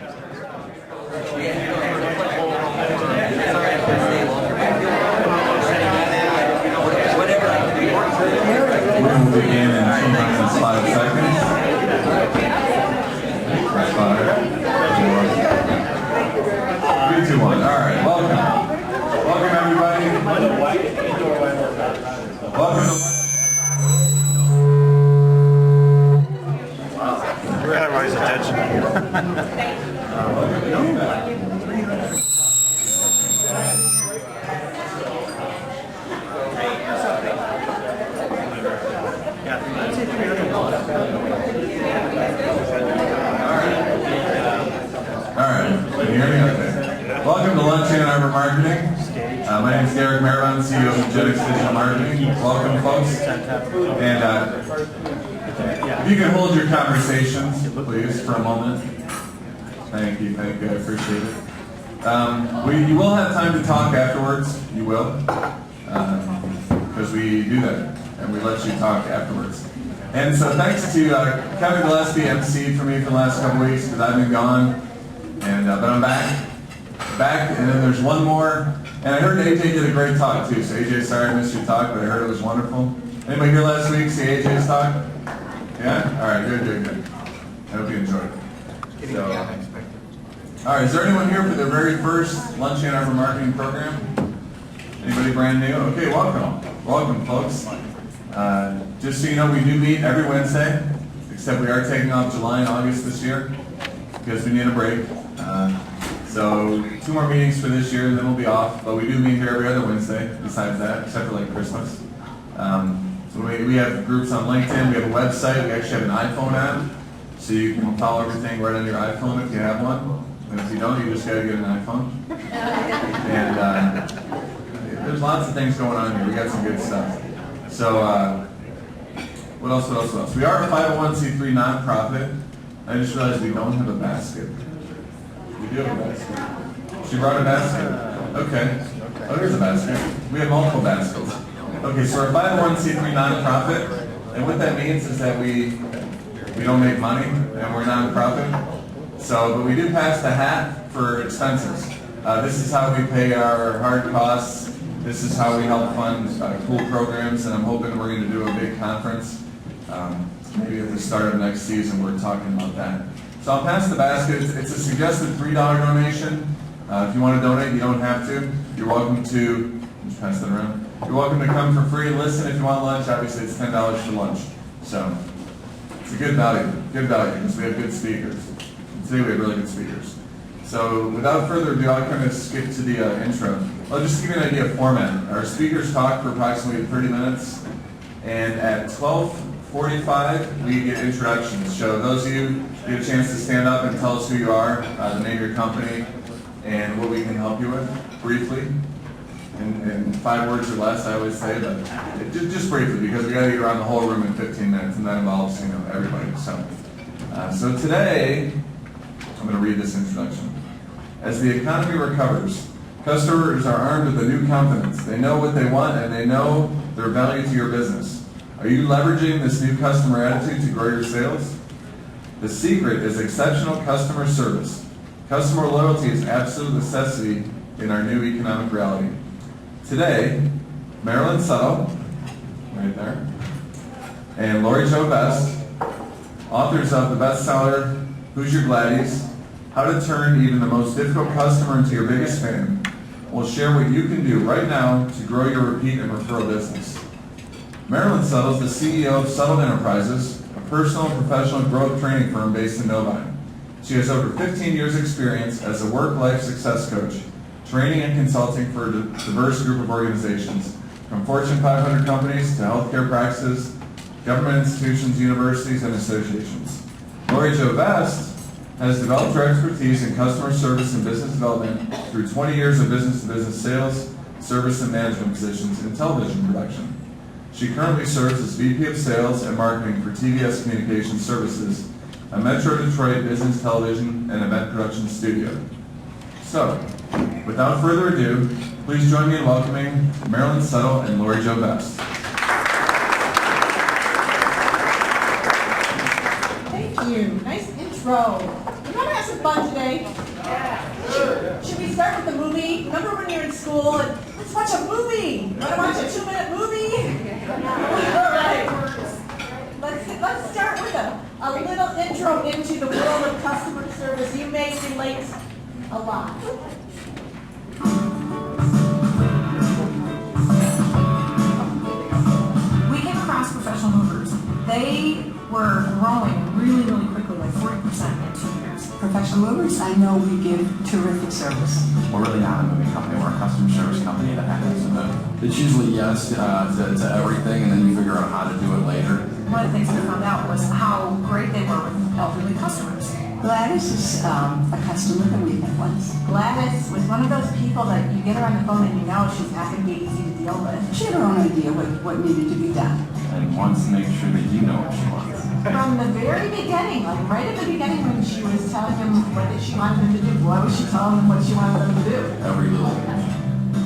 We're going to begin in 5 seconds. Press 5. 3, 2, 1. All right, welcome. Welcome, everybody. Welcome to... We're everybody's attention. Alright, can you hear me? Okay. Welcome to Lunch Ann Arbor Marketing. My name is Marilyn, CEO of Genetics Digital Marketing. Welcome, folks. And if you can hold your conversations, please, for a moment. Thank you, I appreciate it. You will have time to talk afterwards. You will. Because we do that, and we let you talk afterwards. And so thanks to Kevin Gillespie, emceed for me for the last couple weeks, because I've been gone. And but I'm back, and then there's one more. And I heard AJ did a great talk too. So AJ, sorry I missed your talk, but I heard it was wonderful. Anybody here last week see AJ's talk? Yeah? All right, good. I hope you enjoyed it. So, all right, is there anyone here for the very first Lunch Ann Arbor Marketing Program? Anybody brand new? Okay, welcome, folks. Just so you know, we do meet every Wednesday, except we are taking off July and August this year because we need a break. So 2 more meetings for this year, and then we'll be off. But we do meet here every other Wednesday, besides that, except for like Christmas. So we have groups on LinkedIn, we have a website, we actually have an iPhone app. So you can follow everything right on your iPhone if you have one. And if you don't, you just gotta get an iPhone. And there's lots of things going on here. We got some good stuff. So what else? We are a 501c3 nonprofit. I just realized we don't have a basket. We do have a basket. She brought a basket. Okay. Oh, here's a basket. We have multiple baskets. Okay, so we're a 501c3 nonprofit, and what that means is that we don't make money, and we're a nonprofit. So, but we do pass the hat for expenses. This is how we pay our hard costs. This is how we help fund cool programs, and I'm hoping we're going to do a big conference. Maybe at the start of next season, we're talking about that. So I'll pass the basket. It's a suggested $3 donation. If you want to donate, you don't have to. You're welcome to, just pass that around. You're welcome to come for free and listen if you want lunch. Obviously, it's $10 for lunch. So it's a good value because we have good speakers. Today we have really good speakers. So without further ado, I'll kind of skip to the intro. I'll just give you an idea of format. Our speakers talk for approximately 30 minutes, and at 12:45 we get introductions. So those of you get a chance to stand up and tell us who you are, the name of your company, and what we can help you with, briefly. In 5 words or less, I always say, but just briefly, because we got to get around the whole room in 15 minutes, and that involves everybody. So today, I'm going to read this introduction. As the economy recovers, customers are armed with a new confidence. They know what they want, and they know their value to your business. Are you leveraging this new customer attitude to grow your sales? The secret is exceptional customer service. Customer loyalty is absolute necessity in our new economic reality. Today, Marilyn Suttle, right there, and Lori Jo Best, authors of the bestseller, Who's Your Gladdies? How to Turn Even the Most Difficult Customer into Your Biggest Fan, will share what you can do right now to grow your repeat and referral business. Marilyn Suttle is the CEO of Suttle Enterprises, a personal and professional growth training firm based in Novi. She has over 15 years' experience as a work-life success coach, training and consulting for a diverse group of organizations, from Fortune 500 companies to healthcare practices, government institutions, universities, and associations. Lori Jo Best has developed her expertise in customer service and business development through 20 years of business-to-business sales, service, and management positions in television production. She currently serves as VP of Sales and Marketing for TVS Communication Services, a Metro Detroit business television and event production studio. So, without further ado, please join me in welcoming Marilyn Suttle and Lori Jo Best. Thank you. Nice intro. You know, I'm have some fun today? Yeah. Should we start with the movie? Remember when you're in school and let's watch a movie? Want to watch a 2-minute movie? All right. Let's start with a little intro into the world of customer service. You may relate a lot. We came across professional movers. They were growing really, really quickly, like 40% in 2 years. Professional movers, I know we give terrific service. We're really not a moving company, we're a customer service company that happens to. It's usually yes to everything, and then you figure out how to do it later. One of the things we found out was how great they were with elderly customers. Gladys is a customer that we had once. Gladys was one of those people that you get her on the phone and you know she's not going to be easy to deal with. She had her own idea what needed to be done. And wants to make sure that you know what she wants. From the very beginning, like right at the beginning when she was telling him what did she want him to do, what was she telling him what she wanted them to do? Every little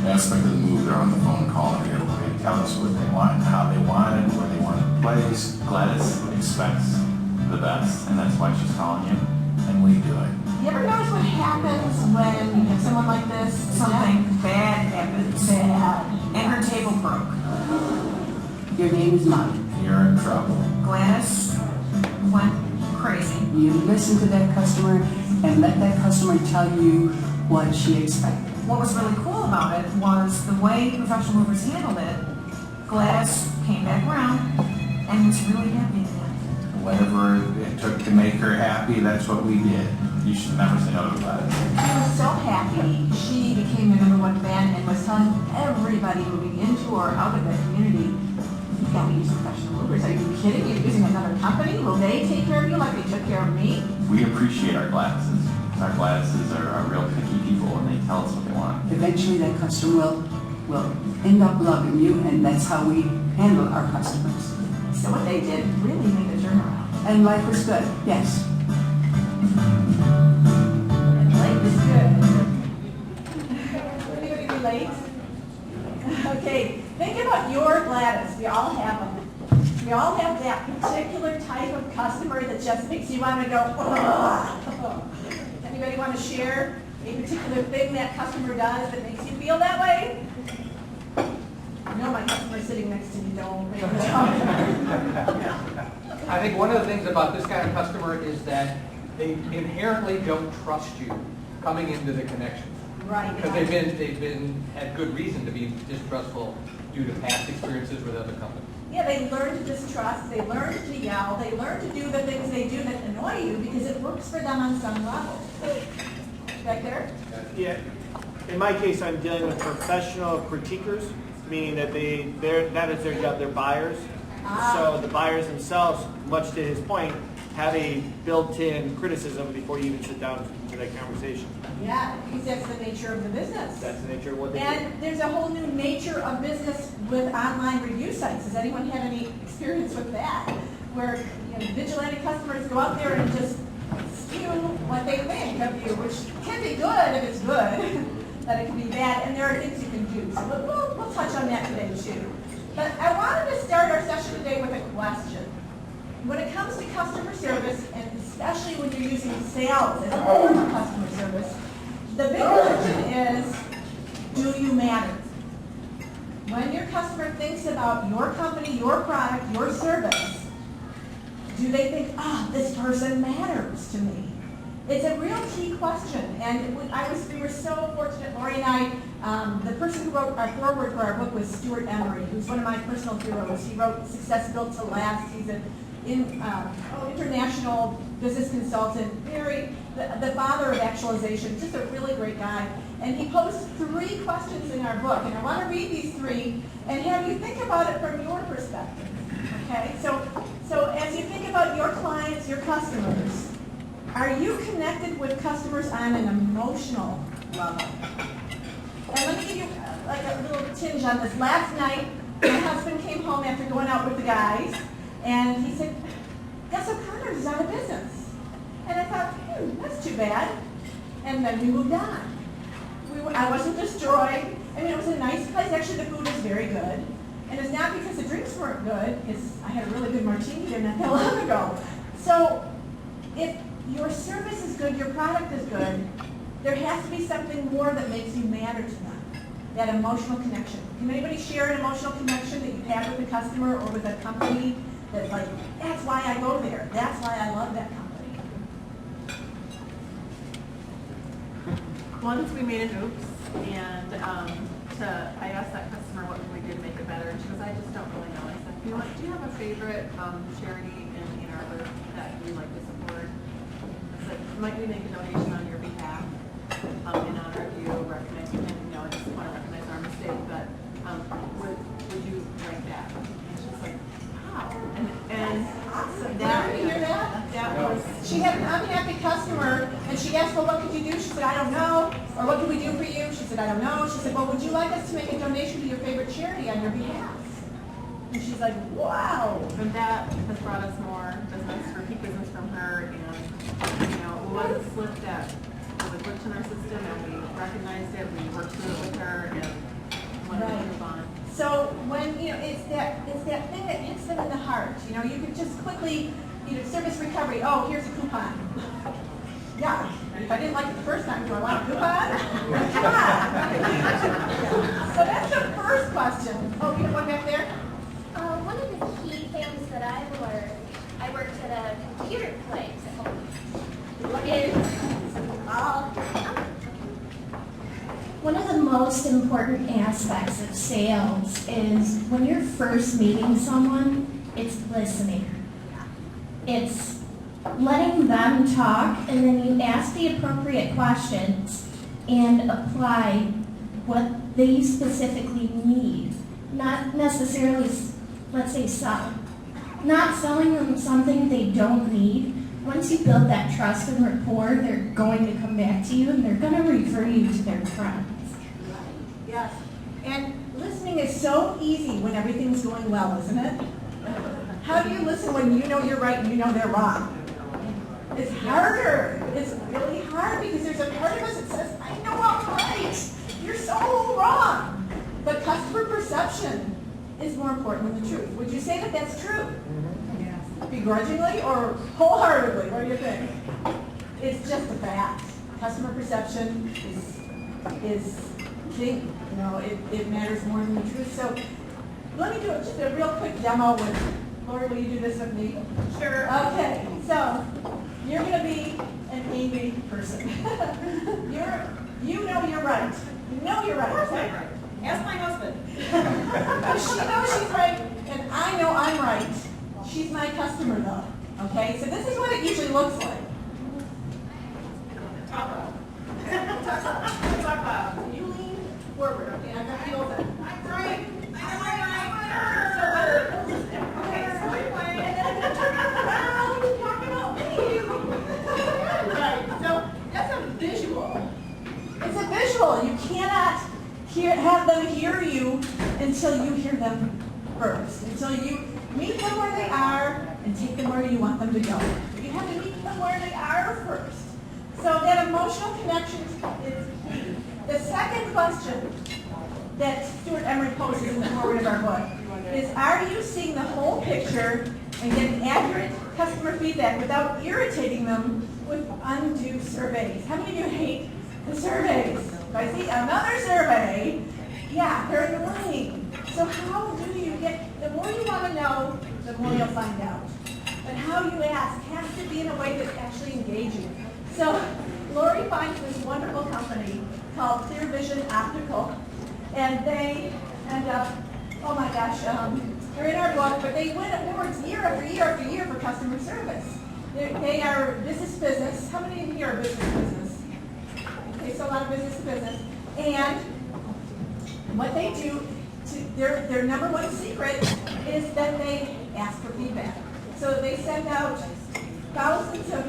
aspect of the move, they're on the phone calling you. They tell us what they want, how they want it, where they want it placed. Gladys expects the best, and that's why she's calling you, and we do it. You ever notice what happens when you have someone like this? Something bad happens, and her table broke. Your name is Molly. You're in trouble. Gladys went crazy. You listen to that customer and let that customer tell you what she expected. What was really cool about it was the way professional movers handled it. Gladys came back around and was really happy again. Whatever it took to make her happy, that's what we did. You should never say no to Gladys. She was so happy. She became the #1 fan and was telling everybody moving into or out of that community, you gotta use professional movers. Are you kidding? You're using another company? Will they take care of you like they took care of me? We appreciate our Gladyses. Our Gladyses are real picky people, and they tell us what they want. Eventually that customer will end up loving you, and that's how we handle our customers. So what they did really made a turnaround. And life was good, yes. And life is good. Anybody relate? Okay, think about your Gladys. We all have them. We all have that particular type of customer that just makes you want to go, ugh. Anybody want to share a particular thing that customer does that makes you feel that way? I know my customer sitting next to me, don't make me talk. I think one of the things about this kind of customer is that they inherently don't trust you coming into the connection. Right. Because they've had good reason to be distrustful due to past experiences with other companies. Yeah, they learn to distrust, they learn to yell, they learn to do the things they do that annoy you because it works for them on some level. Back there? Yeah. In my case, I'm dealing with professional critiquers, meaning that that is their job, they're buyers. So the buyers themselves, much to his point, have a built-in criticism before you even sit down to that conversation. Yeah, because that's the nature of the business. That's the nature of what they do. And there's a whole new nature of business with online review sites. Does anyone have any experience with that? Where vigilante customers go out there and just spew what they think of you, which can be good if it's good, but it can be bad, and there are things you can do. So we'll touch on that today too. But I wanted to start our session today with a question. When it comes to customer service, and especially when you're using sales as a form of customer service, the big question is, do you matter? When your customer thinks about your company, your product, your service, do they think, this person matters to me? It's a real key question, and we were so fortunate, Lori and I, the person who wrote our foreword for our book was Stuart Emery, who's one of my personal heroes. He wrote Success Built to Last. He's an international business consultant, the father of actualization, just a really great guy. And he posed 3 questions in our book, and I want to read these 3 and have you think about it from your perspective. Okay, so as you think about your clients, your customers, are you connected with customers on an emotional level? And let me give you like a little tinge on this. Last night, my husband came home after going out with the guys, and he said, "Guess O'Connor's is out of business." And I thought, that's too bad. And then we moved on. I wasn't destroyed. I mean, it was a nice place. Actually, the food was very good. And it's not because the drinks weren't good. I had a really good martini there not that long ago. So if your service is good, your product is good, there has to be something more that makes you matter to them. That emotional connection. Can anybody share an emotional connection that you've had with a customer or with a company that's like, that's why I go there, that's why I love that company? Once we made an oops, and I asked that customer what we did to make it better, and she goes, I just don't really know. I said, you know what, do you have a favorite charity in Ann Arbor that you like to support? I said, might we make a donation on your behalf in honor of you, recognizing, and I just want to recognize our mistake, but would you write that? And she's like, wow. And Awesome. that, Did you hear that? that was, She had an unhappy customer, and she asked, well, what could you do? She said, I don't know. Or what can we do for you? She said, I don't know. She said, well, would you like us to make a donation to your favorite charity on your behalf? And she's like, wow. and that has brought us more business, repeat business from her, and, it was a slip that was a glitch in our system, and we recognized it, we worked through it with her, and wanted to move on. So when, it's that thing that hits them in the heart. You could just quickly, service recovery, oh, here's a coupon. Yeah, if I didn't like it the first time, do I want a coupon? Come on. So that's the first question. Oh, you have one back there? One of the key things that I learned, I worked at a computer place, is one of the most important aspects of sales is when you're first meeting someone, it's listening. It's letting them talk, and then you ask the appropriate questions and apply what they specifically need. Not necessarily, let's say, sell. Not selling them something they don't need. Once you build that trust and rapport, they're going to come back to you, and they're going to refer you to their friends. Yes. And listening is so easy when everything's going well, isn't it? How do you listen when you know you're right and you know they're wrong? It's harder. It's really hard because there's a part of us that says, I know I'm right. You're so wrong. But customer perception is more important than the truth. Would you say that that's true? Yes. Begrudgingly or wholeheartedly? What do you think? It's just a fact. Customer perception is king. It matters more than the truth. So let me do just a real quick demo with Lori. Will you do this with me? Sure. Okay. So you're going to be an angry person. You know you're right. You know you're right. Okay? Ask my husband. She knows she's right, and I know I'm right. She's my customer, though. Okay? So this is what it usually looks like. Talk about. You lean forward. Okay, I'm gonna feel that. I'm right. I'm right. Okay, so anyway, and then I'm gonna turn around and talk about me. Right. So that's a visual. It's a visual. You cannot have them hear you until you hear them first. Until you meet them where they are and take them where you want them to go. You have to meet them where they are first. So that emotional connection is key. The second question that Stuart Emery poses in the forward of our book is, are you seeing the whole picture and getting accurate customer feedback without irritating them with undue surveys? How many of you hate the surveys? If I see another survey, yeah, they're annoying. So how do you the more you want to know, the more you'll find out. But how you ask has to be in a way that's actually engaging. So Lori finds this wonderful company called Clear Vision Optical, and they end up, oh my gosh, they're in our book, but they win awards year after year after year for customer service. They are business. How many of you are business? Okay, so a lot of business. And what they do, their number one secret is that they ask for feedback. So they send out thousands of,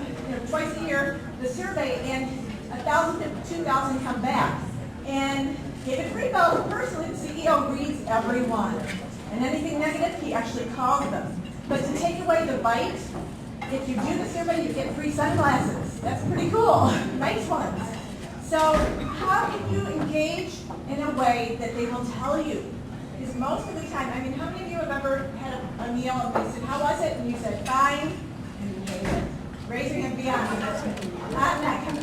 twice a year, the survey, and 1,000 to 2,000 come back. And David Friedel, personally, the CEO, reads every one. And anything negative, he actually calls them. But to take away the bite, if you do the survey, you get free sunglasses. That's pretty cool. Nice ones. So how can you engage in a way that they will tell you? Because most of the time, how many of you have ever had a meal and they said, how was it? And you said, fine, and you hate it. Raise your hand beyond this.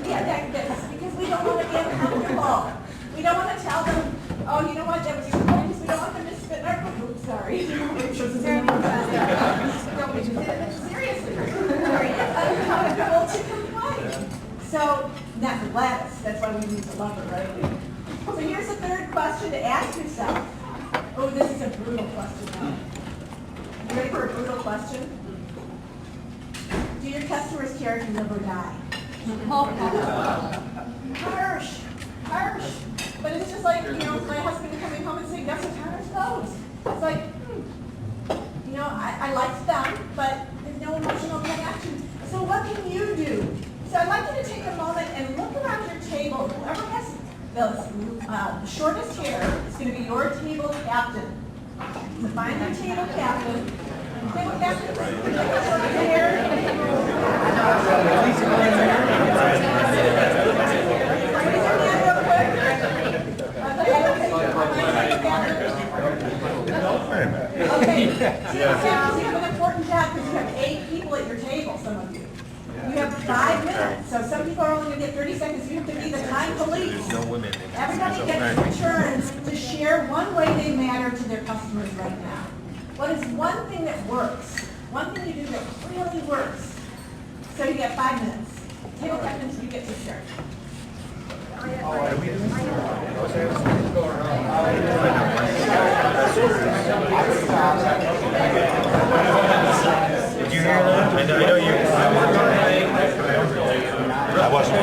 Yeah, this, because we don't want to be uncomfortable. We don't want to tell them, oh, you know what, that was your point, we don't want them to spit in our food. Oops, sorry. Seriously. Very uncomfortable to complain. So, not the lettuce, that's why we need to love it, right? So here's the third question to ask yourself. Oh, this is a brutal question now. You ready for a brutal question? Do your customers care if you live or die? Harsh. But it's just like, my husband coming home and saying, guess what Connor's clothes? It's like, I like them, but there's no emotional connection. So what can you do? So I'd like you to take a moment and look around your table. Whoever has the shortest hair is going to be your table captain. So find your table captain. Table captain, short hair. Okay, you have an important job because you have 8 people at your table, some of you. You have 5 minutes, so some people are only going to get 30 seconds. You have to be the time police. Everybody gets their turn to share one way they matter to their customers right now. What is one thing that works? One thing you do that really works. So you get 5 minutes. Table captains, you get to start. Did you hear that? I know you. I wasn't.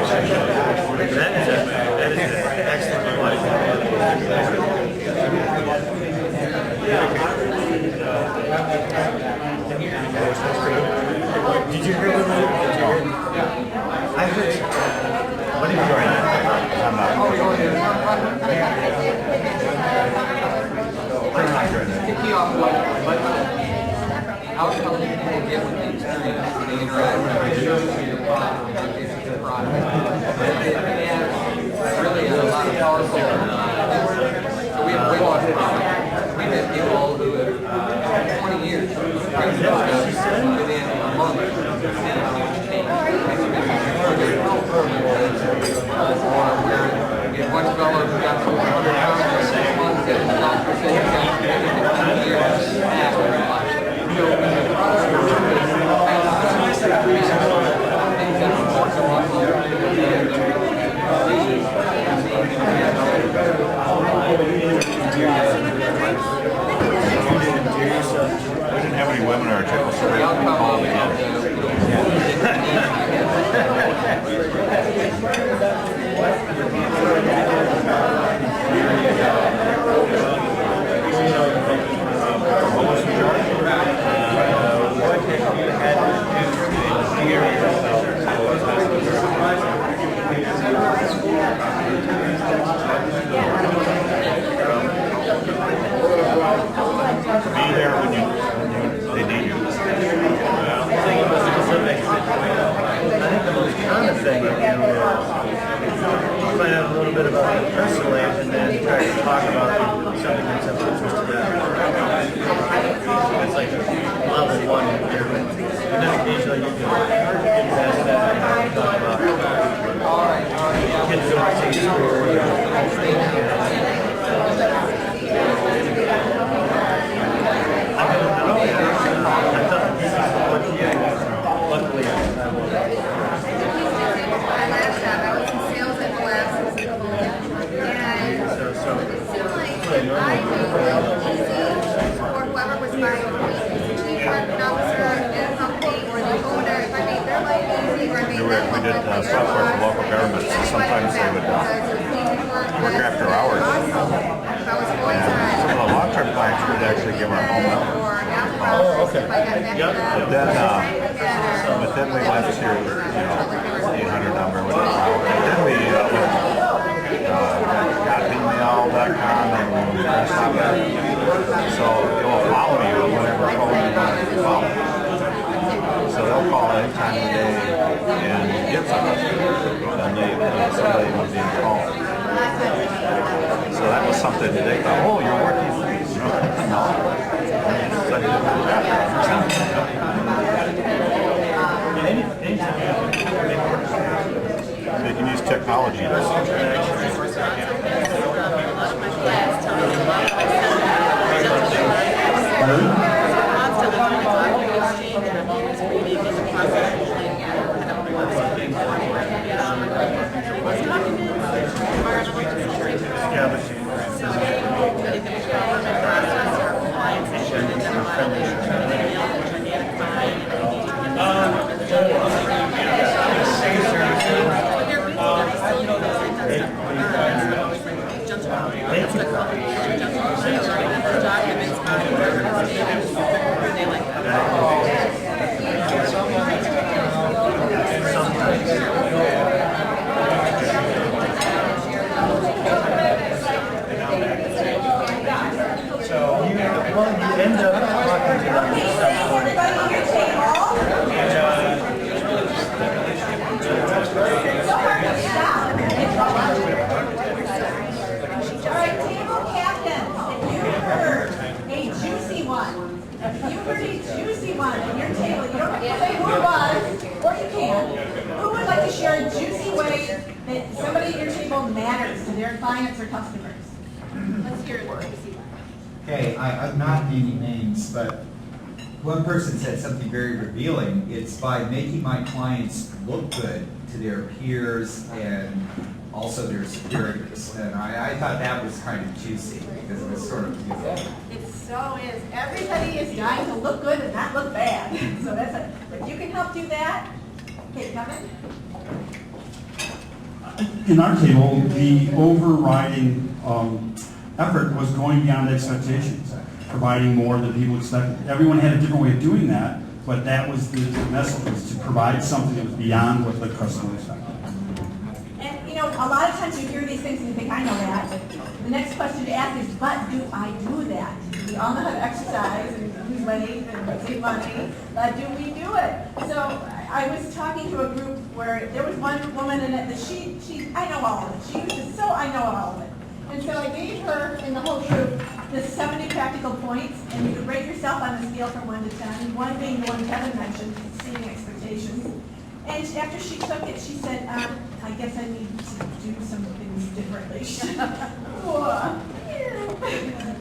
That is an excellent advice. Did you hear what I heard? What are you doing? I'm not. Kick me off what outcome people get with the experience when they interact with your product. It has really a lot of powerful so we have way more. We've had people who have 20 years trying to do stuff within a month. We have one fellow who got to 100 pounds in 6 months and the doctor said he's got 15 years after life. So when the product or service has things that are important to us, We didn't have any webinar channels. the outcome of it. What was the chart? Be there when they need you. I think the most common thing you do is find out a little bit about them personally and then try to talk about something that's of interest to them. It's like level 1 here. And then occasionally you can get past that and talk about kids going to see school or we did software for local governments, so sometimes they would work after hours. And some of the long-term clients would actually give our home number. Oh, okay. Yep. But then we went to, 800 number, whatever. And then we got email.com and we press on that. So it will follow you whenever phone you want to follow. So they'll call any time of the day and get somebody was being called. So that was something that they thought, oh, you're working. No. Anytime technology does. Clients or customers? Let's hear it. Okay, I'm not naming names, but one person said something very revealing. It's by making my clients look good to their peers and also their superiors. And I thought that was kind of juicy because it was sort of beautiful. It so is. Everybody is dying to look good and not look bad. So that's it. If you can help do that, okay, come in. In our table, the overriding effort was going beyond expectations, providing more than people expected. Everyone had a different way of doing that, but that was the message, was to provide something that was beyond what the customer expected. And you know, a lot of times you hear these things and you think, I know that. The next question to ask is, but do I do that? We all know how to exercise and lose weight and save money, but do we do it? So I was talking to a group where there was one woman in it that she I know all of it. She was just so I know all of it. And so I gave her, in the whole group, the 70 practical points, and you could rate yourself on a scale from 1 to 10, 1 being the one Kevin mentioned, exceeding expectations. And after she took it, she said, I guess I need to do some things differently.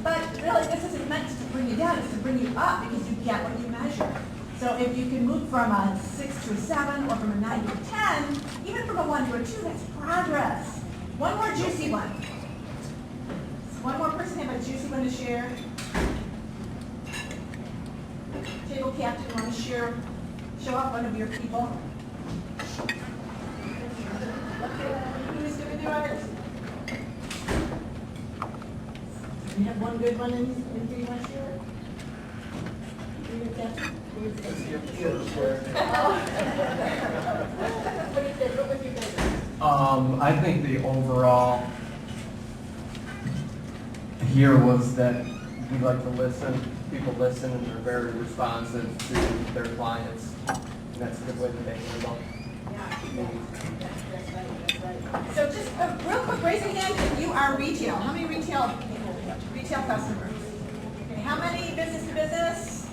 But really, this isn't meant to bring you down, it's to bring you up because you get what you measure. So if you can move from a 6 to a 7, or from a 9 to a 10, even from a 1 to a 2, that's progress. One more juicy one. One more person have a juicy one to share. Table captain, want to share? Show off one of your people. Who's going to do it? You have one good one in here you want to share? Your captain? What do you think? What was your favorite? I think the overall here was that we like to listen. People listen and they're very responsive to their clients. And that's a good way to make it result. So just real quick, raise your hand if you are retail. How many retail customers? Okay, how many business to business?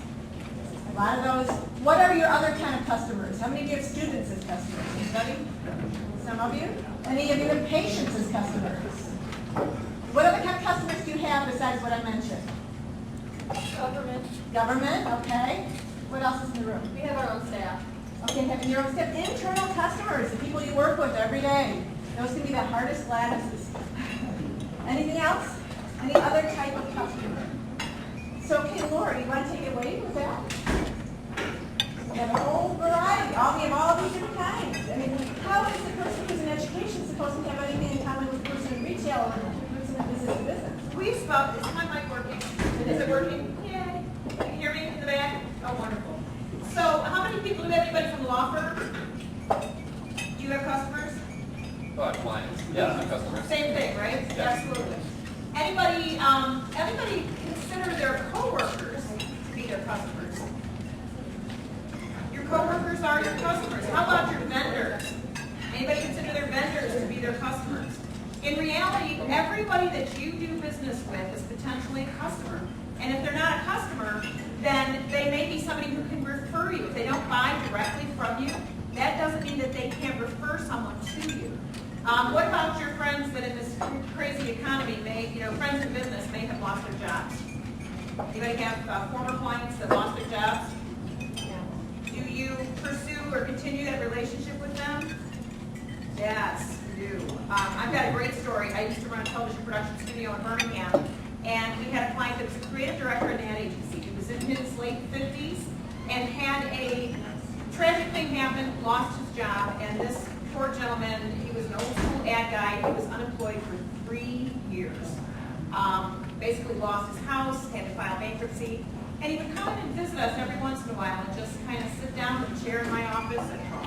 A lot of those. What are your other kind of customers? How many do you have students as customers? Anybody? Some of you? Any of you have patients as customers? What other kind of customers do you have besides what I mentioned? Government. Government, okay. What else is in the room? We have our own staff. Okay, having your own staff. Internal customers, the people you work with every day. Those can be the hardest Gladys's. Anything else? Any other type of customer? So, okay, Laura, you want to take it away with that? We have a whole variety. We have all these different kinds. I mean, how is the person who's in education supposed to have anything in common with the person in retail or the person in business to business? We've spoken. Is my mic working? Is it working? Yay. Can you hear me in the back? Oh, wonderful. So, how many people, do we have anybody from law firms? Do you have customers? Clients. Yeah, customers. Same thing, right? Yes. Absolutely. Anybody consider their coworkers to be their customers? Your coworkers are your customers. How about your vendors? Anybody consider their vendors to be their customers? In reality, everybody that you do business with is potentially a customer. And if they're not a customer, then they may be somebody who can refer you. If they don't buy directly from you, that doesn't mean that they can't refer someone to you. What about your friends that in this crazy economy friends in business may have lost their jobs? Anybody have former clients that lost their jobs? Do you pursue or continue that relationship with them? Yes, you do. I've got a great story. I used to run a television production studio in Birmingham, and we had a client that was a creative director in an ad agency. He was in his late 50s and had a tragic thing happen, lost his job, and this poor gentleman, he was an old school ad guy, he was unemployed for 3 years. Basically lost his house, had to file bankruptcy, and he would come in and visit us every once in a while and just kind of sit down in a chair in my office and talk.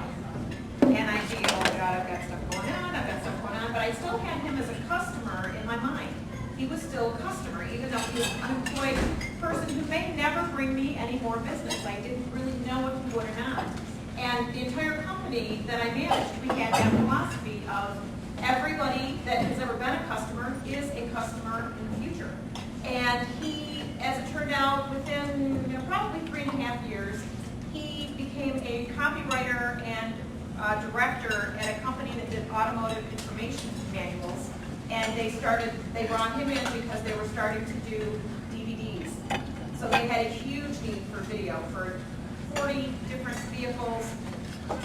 And I'd be, oh my God, I've got stuff going on, but I still had him as a customer in my mind. He was still a customer, even though he was an unemployed person who may never bring me any more business. I didn't really know if he would or not. And the entire company that I managed, we had that philosophy of everybody that has ever been a customer is a customer in the future. And he, as it turned out, within probably 3.5 years, he became a copywriter and director at a company that did automotive information manuals. And they brought him in because they were starting to do DVDs. So they had a huge need for video, for 40 different vehicles,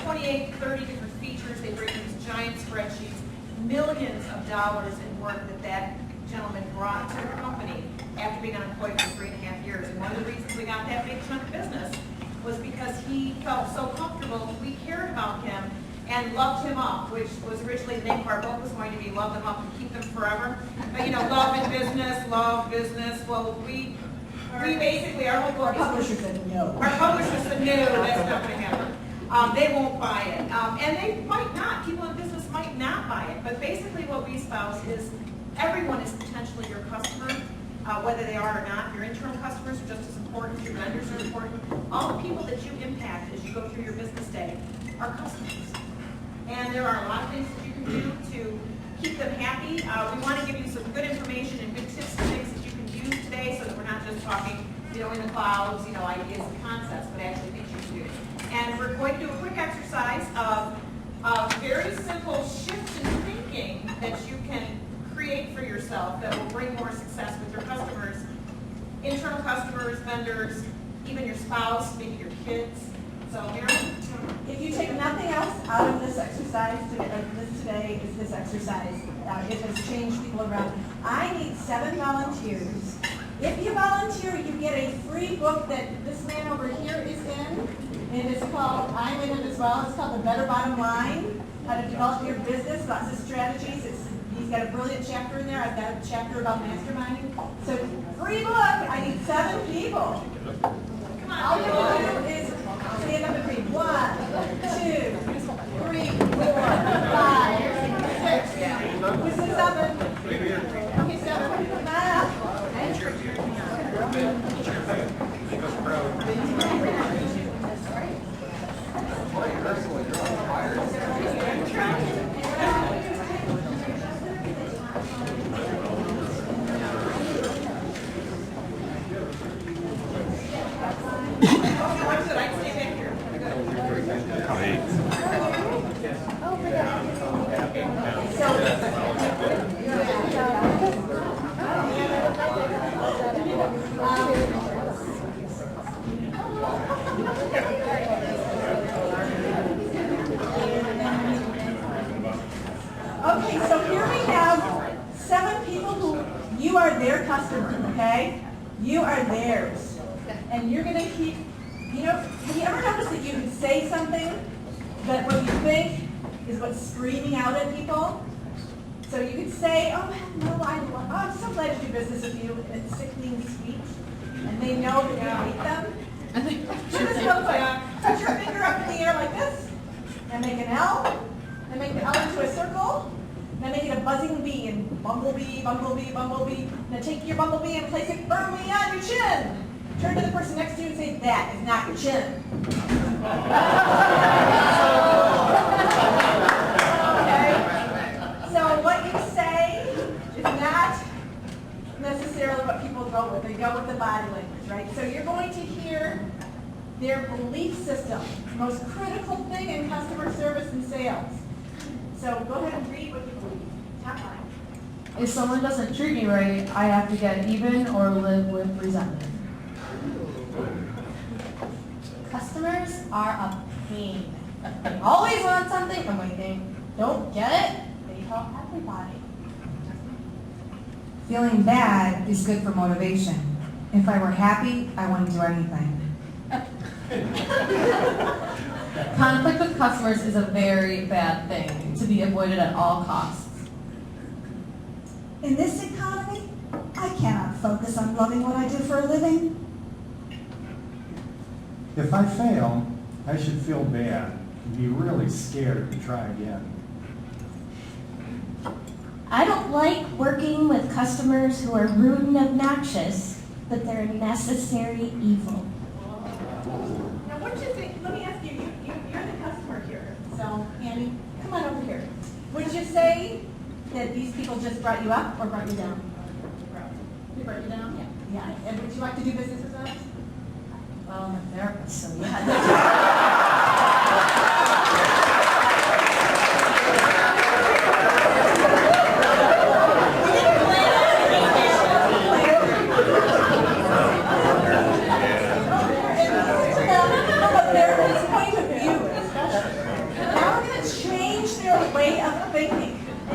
28, 30 different features. They bring these giant spreadsheets, millions of dollars in work that gentleman brought to the company after being unemployed for 3.5 years. And one of the reasons we got that big chunk of business was because he felt so comfortable, we cared about him and loved him up, which was originally the name of our book was going to be Love Them Up and Keep Them Forever. But love in business, love business. Well, we basically, our whole book Our publisher said no. Our publisher said no, that's not going to happen. They won't buy it. And they might not. People in business might not buy it. But basically what we espouse is everyone is potentially your customer, whether they are or not. Your internal customers are just as important. Your vendors are important. All the people that you impact as you go through your business day are customers. And there are a lot of things that you can do to keep them happy. We want to give you some good information and good tips and things that you can use today so that we're not just talking, in the clouds, ideas and concepts, but actually things you can do. And we're going to do a quick exercise of very simple shifts in thinking that you can create for yourself that will bring more success with your customers, internal customers, vendors, even your spouse, maybe your kids. So, Marilyn? If you take nothing else out of this exercise, today is this exercise. It has changed people around. I need 7 volunteers. If you volunteer, you get a free book that this man over here is in. It is called, I'm in it as well, it's called The Better Bottom Line, How to Develop Your Business, lots of strategies. He's got a brilliant chapter in there. I've got a chapter about masterminding. So, free book, I need 7 people. Come on. All you have to do is stand up and read. 1, 2, 3, 4, 5, 6. This is 7. Okay, 7. Okay, so here we have 7 people who, you are their customer, okay? You are theirs. And you're going to keep, have you ever noticed that you can say something that what you think is what's screaming out at people? So you could say, oh, no, I'm so glad to do business with you. It's sickening sweet. And they know that you hate them. Do this real quick. Touch your finger up in the air like this. And make an L. And make the L into a circle. And make it a buzzing bee. And bumblebee, bumblebee, bumblebee. Now take your bumblebee and place it firmly on your chin. Turn to the person next to you and say, that is not your chin. Okay? So what you say is not necessarily what people go with. They go with the body language, right? So you're going to hear their belief system, the most critical thing in customer service and sales. So go ahead and read what you believe. Top line. If someone doesn't treat me right, I have to get even or live with resentment. Customers are a pain. They always want something, and when they don't get it, they tell everybody. Feeling bad is good for motivation. If I were happy, I wouldn't do anything. Conflict with customers is a very bad thing to be avoided at all costs. In this economy, I cannot focus on loving what I do for a living. If I fail, I should feel bad and be really scared to try again. I don't like working with customers who are rude and obnoxious, but they're a necessary evil. Now, what do you think? Let me ask you, you're the customer here. So, Annie, come on over here. Would you say that these people just brought you up or brought you down? They brought you down? Yeah. Yeah. And would you like to do business with us? Well, I'm a therapist, so yeah.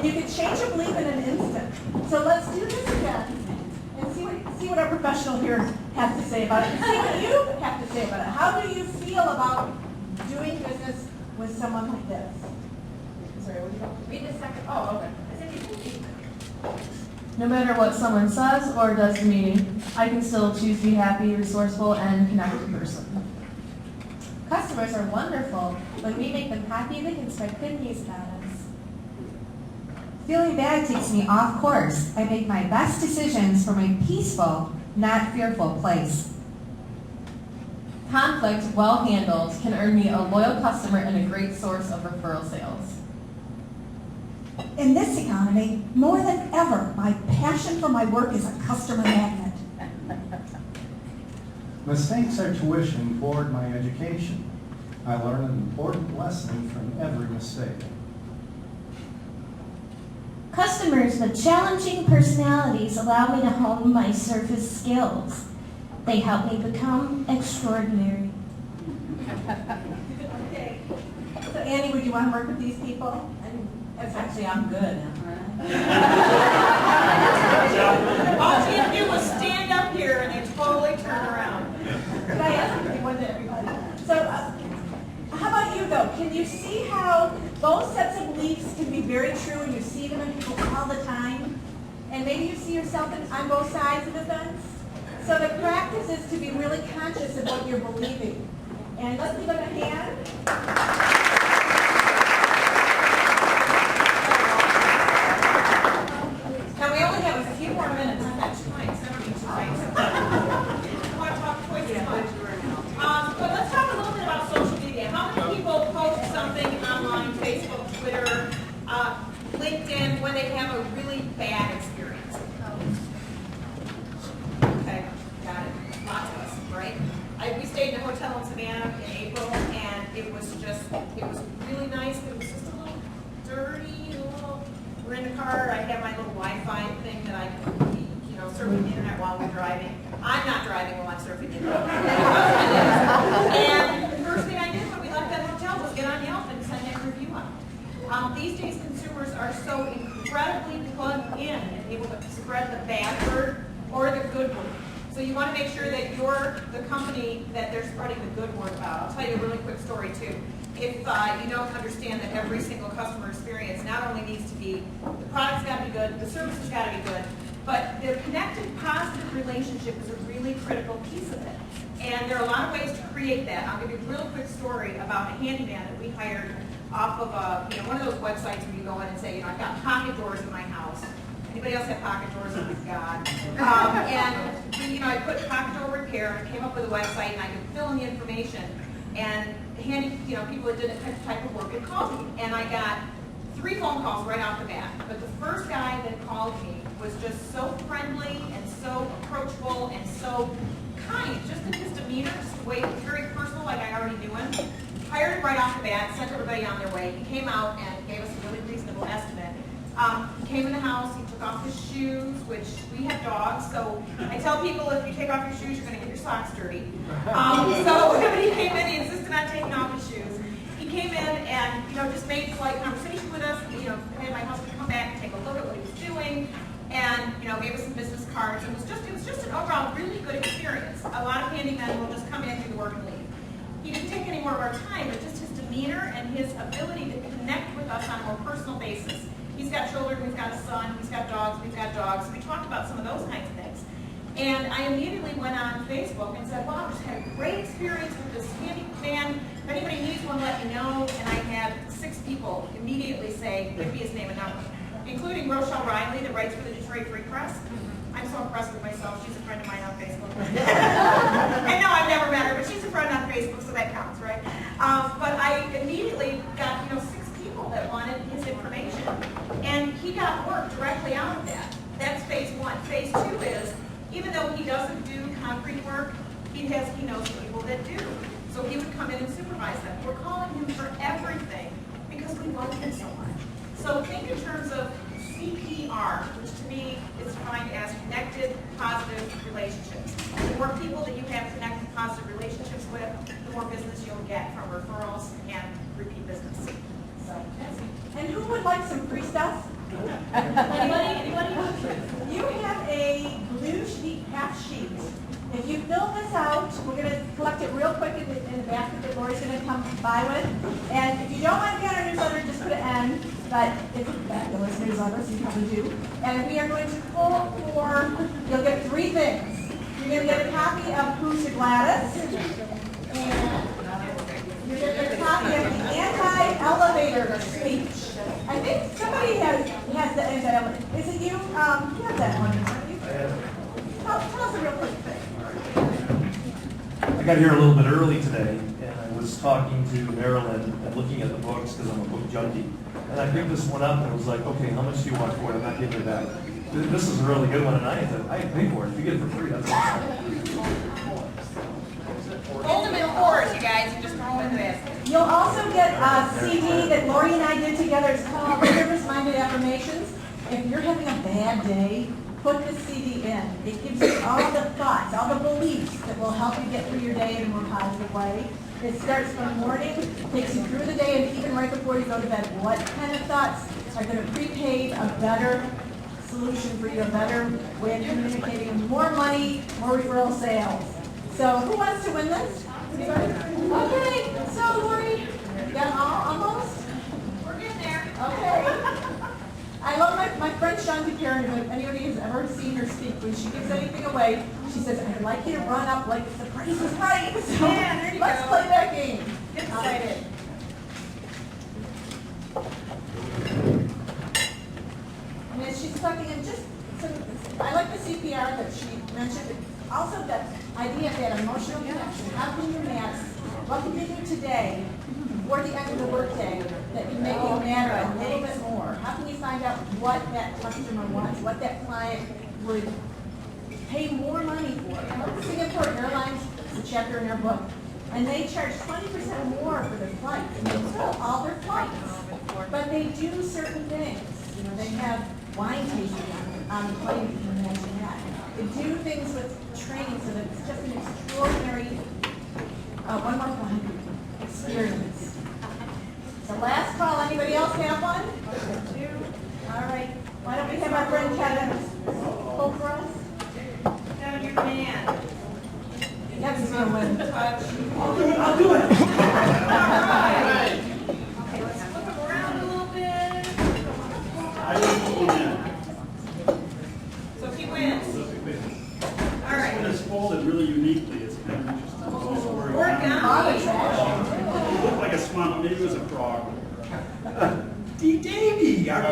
You can change a belief in an instant. So let's do this again and see what our professional here has to say about it. And see what you have to say about it. How do you feel about doing business with someone like this? Sorry, what did you read this second? Oh, okay. I said you No matter what someone says or does to me, I can still choose to be happy, resourceful, and connected person. Customers are wonderful. When we make them happy, they can spread good news about us. Feeling bad takes me off course. I make my best decisions from a peaceful, not fearful place. Conflict, well handled, can earn me a loyal customer and a great source of referral sales. In this economy, more than ever, my passion for my work is a customer magnet. Mistakes are tuition toward my education. I learn an important lesson from every mistake. Customers with challenging personalities allow me to hone my surface skills. They help me become extraordinary. Okay. So Annie, would you want to work with these people? Actually, I'm good. All you have to do was stand up here and they totally turn around. Could I ask if you want to everybody? So how about you though? Can you see how both sets of beliefs can be very true and you see them in people all the time? And maybe you see yourself on both sides of the fence? So the practice is to be really conscious of what you're believing. And let's give them a hand. Now we only have a few more minutes. I've got 2 mics. I don't need 2 mics. I want to talk twice as much. But let's talk a little bit about social media. How many people post something online, Facebook, Twitter, LinkedIn, when they have a really bad experience? Okay, got it. Lots of us, right? We stayed in a hotel in Savannah in April, and it was really nice, but it was just a little dirty, we're in the car, I have my little Wi-Fi thing that I can, surfing the internet while we're driving. I'm not driving while I'm surfing the internet. And the first thing I did when we left that hotel was get on Yelp and send a review out. These days, consumers are so incredibly plugged in and able to spread the bad word or the good word. So you want to make sure that you're the company that they're spreading the good word about. I'll tell you a really quick story too. If you don't understand that every single customer experience not only needs to be, the product's got to be good, the service has got to be good, but the connected, positive relationship is a really critical piece of it. And there are a lot of ways to create that. I'll give you a real quick story about a handyman that we hired off of one of those websites where you go in and say, I've got pocket doors in my house. Anybody else have pocket doors? Oh my God. And I put pocket door repair and came up with a website and I could fill in the information. And people that did that type of work had called me. And I got 3 phone calls right off the bat. But the first guy that called me was just so friendly and so approachable and so kind, just in his demeanor, just the way it was very personal, like I already knew him. Hired him right off the bat, sent everybody on their way. He came out and gave us a really estimate. He came in the house, he took off his shoes, which we have dogs, so I tell people if you take off your shoes, you're going to get your socks dirty. So when he came in, he insisted on taking off his shoes. He came in and, just made polite conversation with us. Had my husband come back and take a look at what he was doing, and gave us some business cards. It was just an overall really good experience. A lot of handymen will just come in, do the work, and leave. He didn't take any more of our time, but just his demeanor and his ability to connect with us on a more personal basis. He's got children, we've got a son, he's got dogs, we've got dogs. We talked about some of those kinds of things. And I immediately went on Facebook and said, wow, I just had a great experience with this handyman. If anybody needs one, let me know. And I had 6 people immediately say, give me his name and number, including Rochelle Riley, that writes for the Detroit Free Press. I'm so impressed with myself. She's a friend of mine on Facebook. And no, I've never met her, but she's a friend on Facebook, so that counts, right? But I immediately got 6 people that wanted his information. And he got work directly out of that. That's phase 1. Phase 2 is, even though he doesn't do concrete work, he knows people that do. So he would come in and supervise them. We're calling him for everything because we love him so much. So think in terms of CPR, which to me is defined as connected, positive relationships. The more people that you have connected, positive relationships with, the more business you'll get from referrals and repeat business. So, that's it. And who would like some free stuff? Anybody? You have a blue sheet, half sheet. If you fill this out, we're going to collect it real quick in the basket that Lori's going to come by with. And if you don't want to be on our newsletter, just put an N. But it's a fabulous newsletter, so you probably do. And we are going to pull for, you'll get 3 things. You're going to get a copy of Who's Your Gladys. And you're going to get a copy of the anti-elevator speech. I think somebody has the anti-elevator. Is it you? You have that one, don't you? Tell us a real quick thing. I got here a little bit early today, and I was talking to Marilyn and looking at the books because I'm a book junkie. And I picked this one up and I was like, okay, how much do you want for it? I'm not giving it back. This is a really good one, and I had to pay for it. If you get it for free, that's awesome. Hold them in fours, you guys, and just throw them in the basket. You'll also get a CD that Lori and I did together. It's called Service-Minded Affirmations. If you're having a bad day, put the CD in. It gives you all the thoughts, all the beliefs that will help you get through your day in a more positive way. It starts from morning, takes you through the day, and even right before you go to bed. What kind of thoughts are going to prepave a better solution for you, a better way of communicating, and more money, more referral sales. So who wants to win this? Anybody? Okay, so Lori, you got them all almost? We're getting there. Okay. I love my friend Shanti Karen, if anybody has ever seen her speak, when she gives anything away, she says, I'd like you to run up like the price is right. So Yeah, there you let's go. play that game. Get excited. And as she's plugging in, just some, I like the CPR that she mentioned. Also that idea of that emotional connection. How can you match? What can you do today before the end of the workday that can make it matter a little bit more? How can you find out what that customer wants, what that client would pay more money for? Singapore Airlines is a chapter in their book, and they charge 20% more for their flights, and they fill all their flights. But they do certain things. They have wine tasting on the plane, if you can imagine that. They do things with training so that it's just an extraordinary, one more fun experience. So last call, anybody else have one? 2. All right. Why don't we have our friend Kevin pull for us? Kevin, you're the man. Kevin's going to win. I'll do it. All right. Okay, let's flip it around a little bit. So he wins. All right. It's folded really uniquely. It's kind of interesting. Origami. It looked like a swan, but maybe it was a frog. D. Davy! Can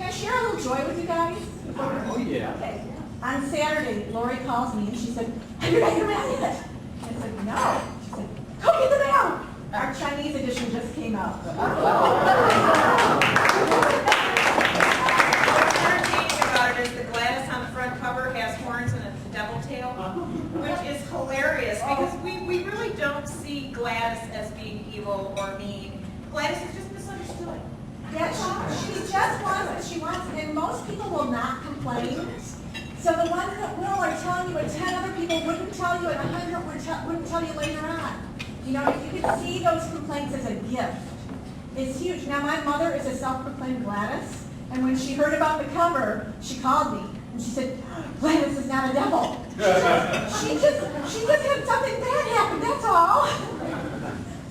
I share a little joy with you guys? Oh, yeah. Okay. On Saturday, Lori calls me and she said, have you got your mail yet? I said, no. She said, go get the mail. Our Chinese edition just came out. just wants what she wants, and most people will not complain. So the ones that will are telling you what 10 other people wouldn't tell you, and 100 wouldn't tell you later on. You know, if you can see those complaints as a gift, it's huge. Now, my mother is a self-proclaimed Gladys, and when she heard about the cover, she called me, and she said, Gladys is not a devil. She just had something bad happen, that's all.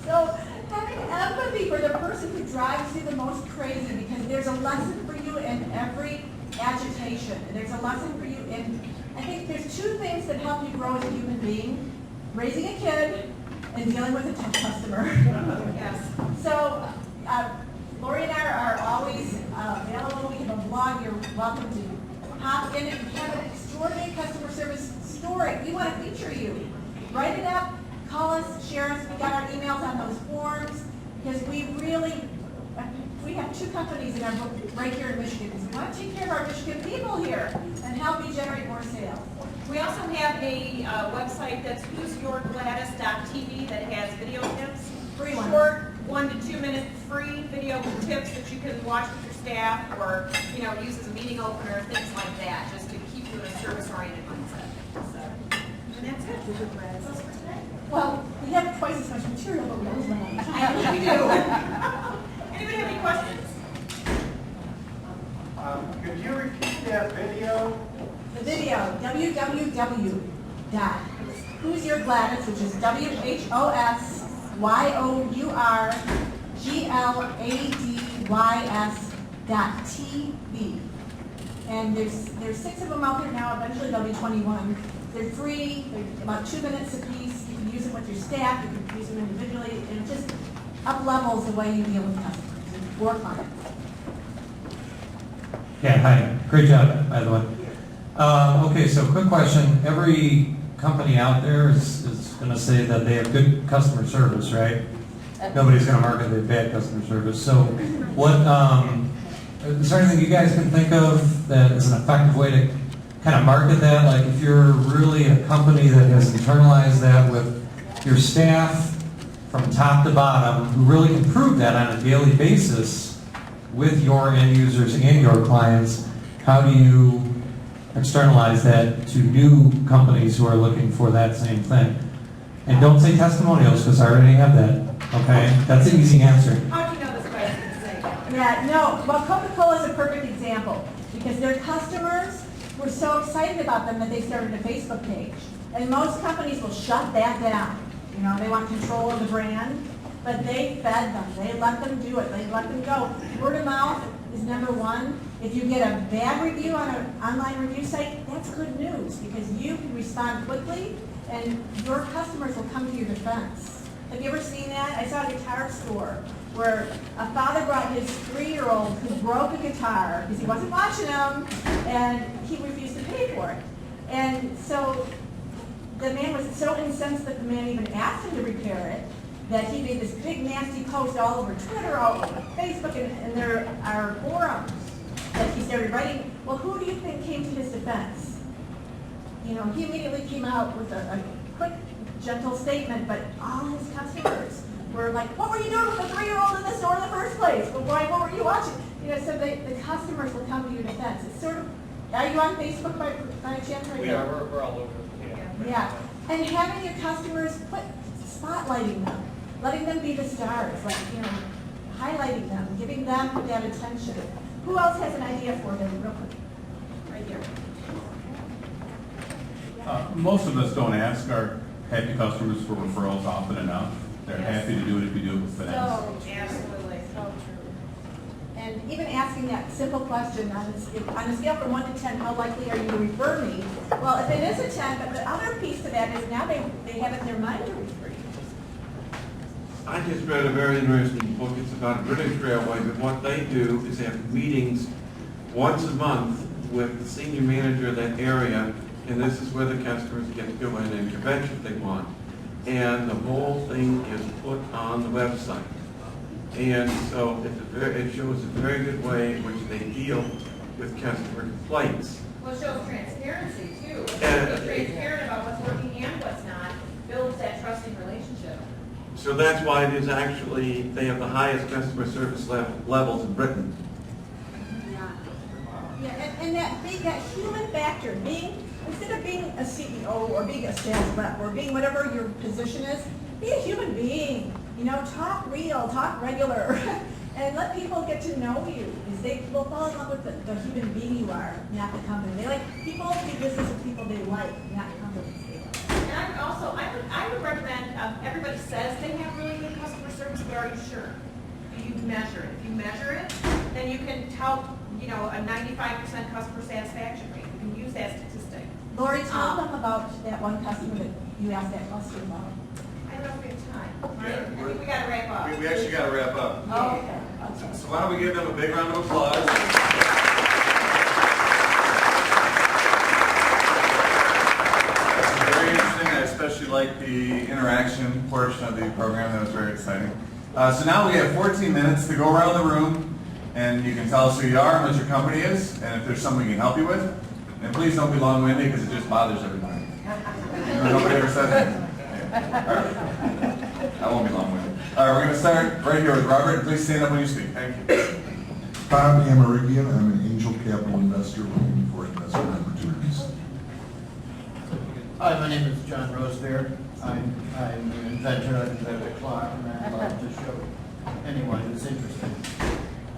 So having empathy for the person who drives you the most crazy, because there's a lesson for you in every agitation. There's a lesson for you in, I think there's two things that help you grow as a human being: raising a kid and dealing with a tough customer. Yes. So Lori and I are always available. We have a blog. You're welcome to hop in. If you have an extraordinary customer service story, we want to feature you. Write it up, call us, share us. We got our emails on those forms, because we have 2 companies in our book right here in Michigan, because we want to take care of our Michigan people here and help you generate more sales. We also have a website that's who'syourgladys.tv that has video tips. Free one. Short 1 to 2 minute free video tips that you can watch with your staff, or use as a meeting opener, things like that, just to keep you in a service-oriented mindset. So, and that's it. That's us for today. Well, we have twice as much material, but we always run out of time. I think we do. Anybody have any questions? Could you repeat that video? The video, www.who'syourgladys, which is who'syourgladys.tv. And there's 6 of them out there now. Eventually there'll be 21. They're free. They're about 2 minutes a piece. You can use them with your staff. You can use them individually. And it just up levels the way you deal with customers and work on it. Yeah, hi. Great job, by the way. Okay, so quick question. Every company out there is going to say that they have good customer service, right? Nobody's going to market their bad customer service. So what, is there anything you guys can think of that is an effective way to kind of market that? Like if you're really a company that has internalized that with your staff from top to bottom, who really can prove that on a daily basis with your end users and your clients, how do you externalize that to new companies who are looking for that same thing? And don't say testimonials, because I already have that, okay? That's an easy answer. How do you know this question is saying? Yeah, no, well, Coca-Cola is a perfect example, because their customers were so excited about them that they started a Facebook page. And most companies will shut that down. You know, they want control of the brand, but they fed them. They let them do it. They let them go. Word of mouth is number 1. If you get a bad review on an online review site, that's good news, because you can respond quickly and your customers will come to your defense. Have you ever seen that? I saw a guitar store where a father brought his 3-year-old who broke a guitar because he wasn't watching him, and he refused to pay for it. And so the man was so incensed that the man even asked him to repair it, that he made this big nasty post all over Twitter, all over Facebook, and there are forums that he started writing. Well, who do you think came to his defense? You know, he immediately came out with a quick, gentle statement, but all his customers were like, what were you doing with a 3-year-old in the store in the first place? Well, why, what were you watching? You know, so the customers will come to your defense. It's sort of, are you on Facebook by chance right now? We are, we're all over. Yeah, and having your customers, spotlighting them, letting them be the stars, like, you know, highlighting them, giving them that attention. Who else has an idea for them, real quick? Right here. Most of us don't ask our happy customers for referrals often enough. They're happy to do it if you do it with finesse. So, absolutely, so true. And even asking that simple question, on a scale from 1 to 10, how likely are you to refer me? Well, if it is a 10, but the other piece to that is now they have it in their mind to refer you. I just read a very interesting book. It's about a British railway, but what they do is have meetings once a month with the senior manager of that area, and this is where the customers get to go in and kvetch if they want. And the whole thing is put on the website. And so it shows a very good way in which they deal with customer complaints. Well, it shows transparency too. Being transparent about what's working and what's not builds that trusting relationship. So that's why it is actually, they have the highest customer service levels in Britain. and that human factor, instead of being a CEO or being a sales rep or being whatever your position is, be a human being. Talk real, talk regular, and let people get to know you. Because they will fall in love with the human being you are, not the company. They like people do business with people they like, not companies they like. And I would recommend, everybody says they have really good customer service, but are you sure? Do you measure it? If you measure it, then you can tout, a 95% customer satisfaction rate. You can use that statistic. Lori, tell them about that one customer that you asked that question about. I don't know if we have time. Yeah, I think we gotta wrap up. We actually got to wrap up. Oh, okay. So why don't we give them a big round of applause? Very interesting. I especially like the interaction portion of the program. That was very exciting. So now we have 14 minutes to go around the room, and you can tell us who you are and what your company is, and if there's something we can help you with. And please don't be long-winded because it just bothers everybody. Nobody ever says that. Yeah. All right. I won't be long-winded. All right, we're going to start right here with Robert. Please stand up when you speak. Thank you. Bob Amarigian. I'm an angel capital investor looking for investment opportunities. Hi, my name is John Rosebeard. I'm an inventor. I've invented a clock, and I'd love to show anyone who's interested.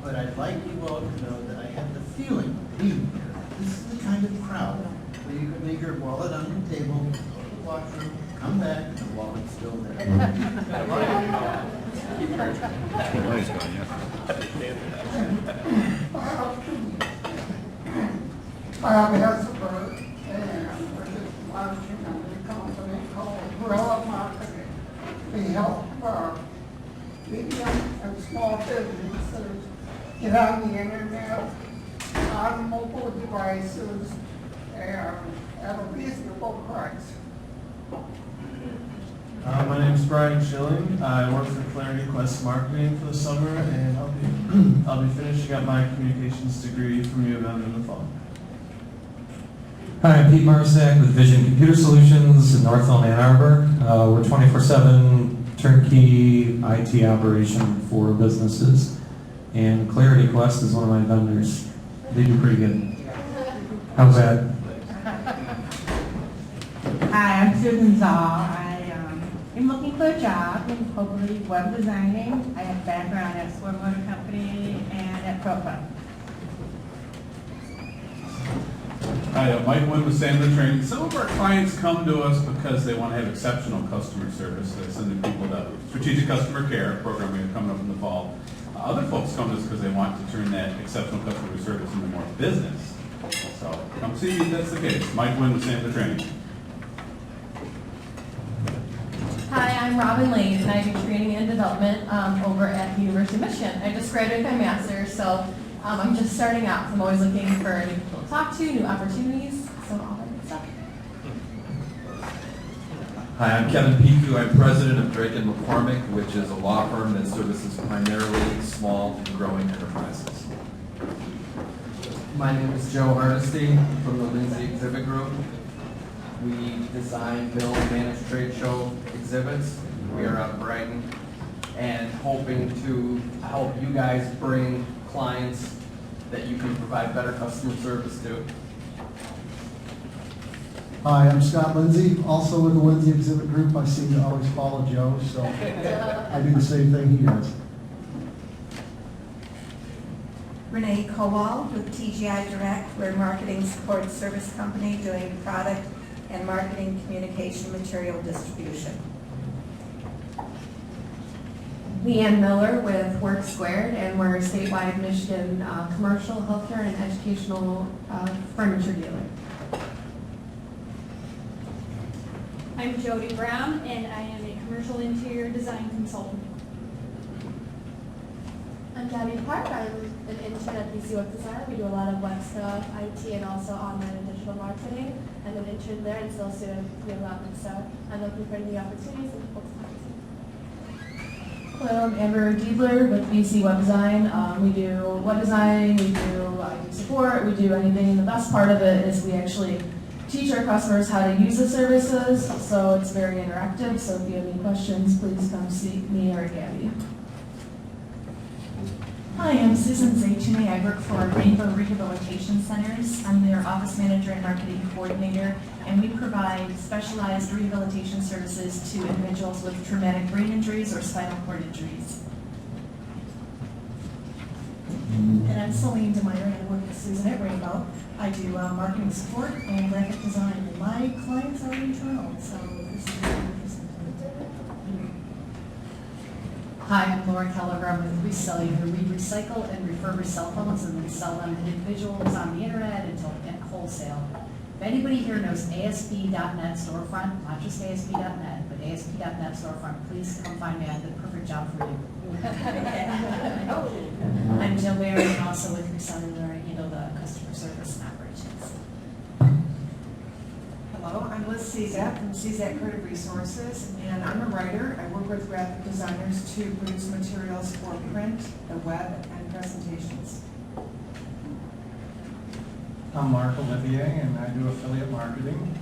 But I'd like you all to know that I have the feeling, being here, this is the kind of crowd where you can leave your wallet on the table, go to the washroom, come back, and the wallet's still there. I'm Hesselberg, and we're just launching a new company called Gorilla Marketing. We help medium and small businesses get on the internet, on mobile devices, and at a reasonable price. My name is Brian Schilling. I work for Clarity Quest Marketing for the summer, and I'll be finishing up my communications degree from U of M in the fall. Hi, I'm Pete Marsack with Vision Computer Solutions in Northville, Ann Arbor. We're 24/7 turnkey IT operation for businesses, and Clarity Quest is one of my vendors. They do pretty good. How's that? Hi, I'm Susan Zahl. I'm looking for a job in hopefully web designing. I have background at Swim Motor Company and at Propa. Hi, Mike Wynn with Sandler Training. Some of our clients come to us because they want to have exceptional customer service. They send people to Strategic Customer Care program we have coming up in the fall. Other folks come to us because they want to turn that exceptional customer service into more business. So come see me if that's the case. Mike Wynn with Sandler Training. Hi, I'm Robin Lane, and I do training and development over at the University of Michigan. I just graduated my master's, so I'm just starting out. I'm always looking for new people to talk to, new opportunities, so all that good stuff. Hi, I'm Kevin Piku. I'm president of Drake & McCormick, which is a law firm that services primarily small and growing enterprises. My name is Joe Ernestine from the Lindsay Exhibit Group. We design, build, manage trade show exhibits. We are out of Brighton and hoping to help you guys bring clients that you can provide better customer service to. Hi, I'm Scott Lindsay, also with the Lindsay Exhibit Group. I seem to always follow Joe, so I do the same thing he does. Renee Kowal with TGI Direct. We're a marketing support service company doing product and marketing communication material distribution. Leanne Miller with Work Squared, and we're a statewide Michigan commercial, healthcare, and educational furniture dealer. I'm Jody Brown, and I am a commercial interior design consultant. I'm Gabby Park. I'm an intern at BC Web Design. We do a lot of web stuff, IT, and also online and digital marketing. I'm an intern there and still a student of development, so I'm looking for new opportunities and people to talk to. Hello, I'm Amber Diebler with BC Web Design. We do web design, we do IT support, we do anything. And the best part of it is we actually teach our customers how to use the services, so it's very interactive. So if you have any questions, please come see me or Gabby. Hi, I'm Susan Zaytune. I work for Rainbow Rehabilitation Centers. I'm their office manager and marketing coordinator, and we provide specialized rehabilitation services to individuals with traumatic brain injuries or spinal cord injuries. And I'm Celine DeMeyer, and I work with Susan at Rainbow. I do marketing support and graphic design, and my clients are internal, so this is very interesting. Hi, I'm Laura Keller. I'm with Recellular. We recycle and refurbish cell phones and then sell them to individuals on the internet and wholesale. If anybody here knows ASP.net storefront, not just ASP.net, but ASP.net storefront, please come find me. I have the perfect job for you. I'm Jill Barry, and also with Recellular. I handle the customer service and operations. Hello, I'm Liz Czak from Czak Creative Resources, and I'm a writer. I work with graphic designers to produce materials for print, the web, and presentations. I'm Mark Olivier, and I do affiliate marketing.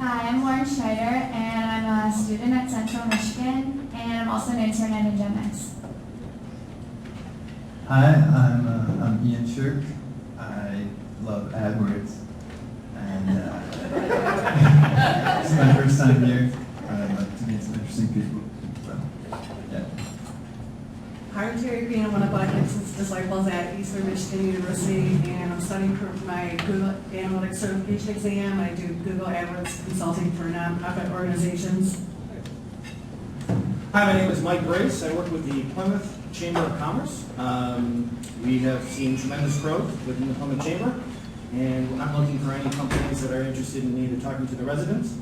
Hi, I'm Lauren Schneider, and I'm a student at Central Michigan, and I'm also an intern at Ingenex. Hi, I'm Ian Shirk. I love AdWords, and it's my first time here. I'd like to meet some interesting people. So, yeah. Hi, I'm Terry Green. I'm one of Black Innocence Disciples at Eastern Michigan University, and I'm studying for my Google Analytics certification exam. I do Google AdWords consulting for nonprofit organizations. Hi, my name is Mike Brace. I work with the Plymouth Chamber of Commerce. We have seen tremendous growth within the Plymouth Chamber, and I'm looking for any companies that are interested in either talking to the residents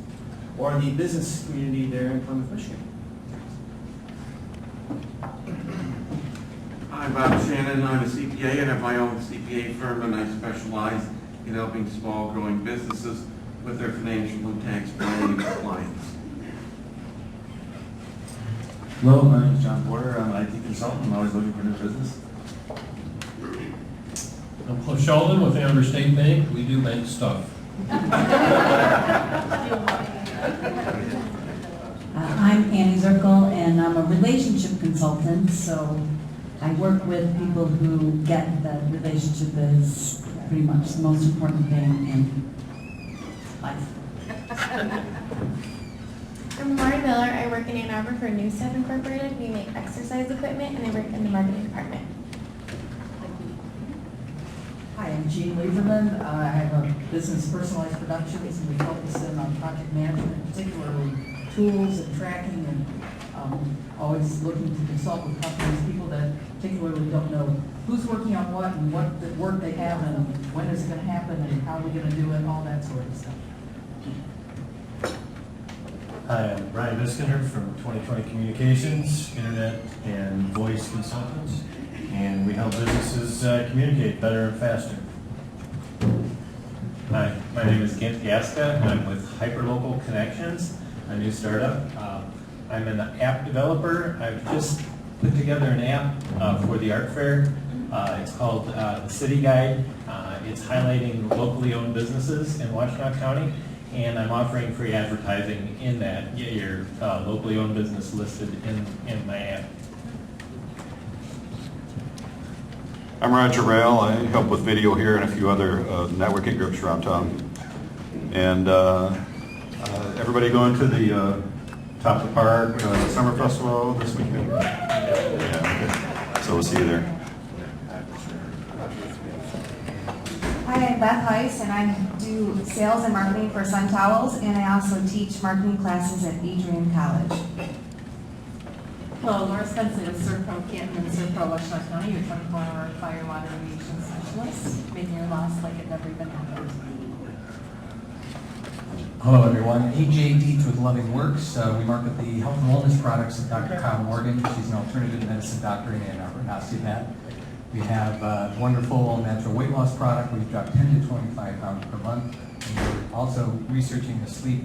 or the business community there in Plymouth, Michigan. I'm Bob Shannon. I'm a CPA and have my own CPA firm, and I specialize in helping small growing businesses with their financial and tax planning compliance. Hello, my name is John Porter. I'm an IT consultant. I'm always looking for new business. I'm Cliff Sheldon with Amber State Bank. We do bank stuff. I'm Annie Zirkle, and I'm a relationship consultant, so I work with people who get that relationship is pretty much the most important thing in life. I'm Lauren Miller. I work in Ann Arbor for New Step Incorporated. We make exercise equipment, and I work in the marketing department. Hi, I'm Jean Lieberman. I have a business, Personalized Productions, and we focus in on project management, particularly tools and tracking, and always looking to consult with companies, people that particularly don't know who's working on what and what the work they have and when is it going to happen and how are we going to do it, all that sort of stuff. Hi, I'm Brian Biskinder from 2020 Communications, Internet and Voice Consultants, and we help businesses communicate better and faster. Hi, my name is Kent Gaska, and I'm with Hyperlocal Connections, a new startup. I'm an app developer. I've just put together an app for the art fair. It's called the City Guide. It's highlighting locally owned businesses in Washtenaw County, and I'm offering free advertising in that. Get your locally owned business listed in my app. I'm Roger Rail. I help with video here and a few other networking groups around town. And everybody going to the Top of the Park Summer Festival this weekend? Yeah, okay. So we'll see you there. Hi, I'm Beth Heiss, and I do sales and marketing for Sun Towels, and I also teach marketing classes at Adrian College. Hello, Laura Spencer with Serpro Canton and Serpro Washtenaw County, your 24-hour fire water remediation specialist, making your loss like it never even happened. Hello everyone, AJ Dietz with Loving Works. We market the health and wellness products of Dr. Kyle Morgan. She's an alternative medicine doctor and an osteopath. We have a wonderful natural weight loss product. We've dropped 10 to 25 pounds per month. And we're also researching a sleep